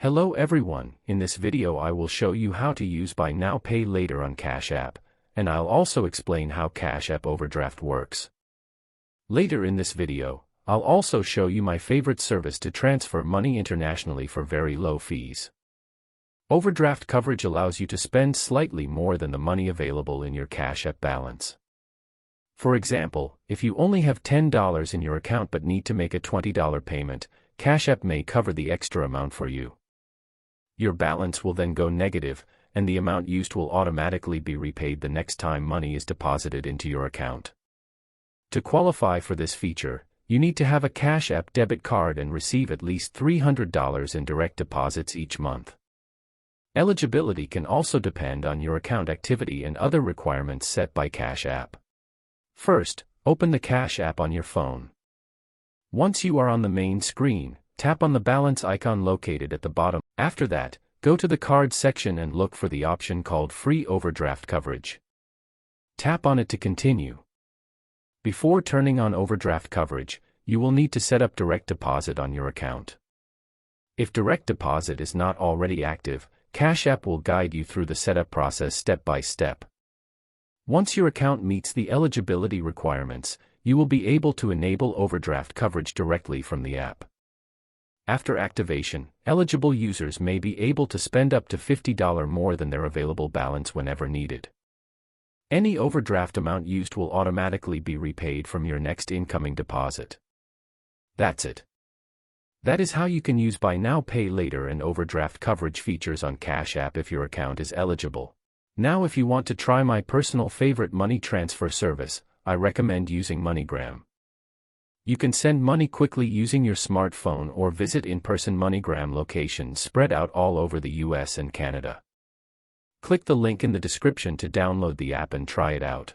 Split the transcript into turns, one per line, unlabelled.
Hello everyone, in this video I will show you how to use Buy Now Pay Later on Cash App, and I'll also explain how Cash App overdraft works. Later in this video, I'll also show you my favorite service to transfer money internationally for very low fees. Overdraft coverage allows you to spend slightly more than the money available in your Cash App balance. For example, if you only have $10 in your account but need to make a $20 payment, Cash App may cover the extra amount for you. Your balance will then go negative, and the amount used will automatically be repaid the next time money is deposited into your account. To qualify for this feature, you need to have a Cash App debit card and receive at least $300 in direct deposits each month. Eligibility can also depend on your account activity and other requirements set by Cash App. First, open the Cash App on your phone. Once you are on the main screen, tap on the balance icon located at the bottom. After that, go to the card section and look for the option called Free Overdraft Coverage. Tap on it to continue. Before turning on overdraft coverage, you will need to set up direct deposit on your account. If direct deposit is not already active, Cash App will guide you through the setup process step by step. Once your account meets the eligibility requirements, you will be able to enable overdraft coverage directly from the app. After activation, eligible users may be able to spend up to $50 more than their available balance whenever needed. Any overdraft amount used will automatically be repaid from your next incoming deposit. That's it. That is how you can use Buy Now Pay Later and overdraft coverage features on Cash App if your account is eligible. Now if you want to try my personal favorite money transfer service, I recommend using MoneyGram. You can send money quickly using your smartphone or visit in-person MoneyGram locations spread out all over the US and Canada. Click the link in the description to download the app and try it out.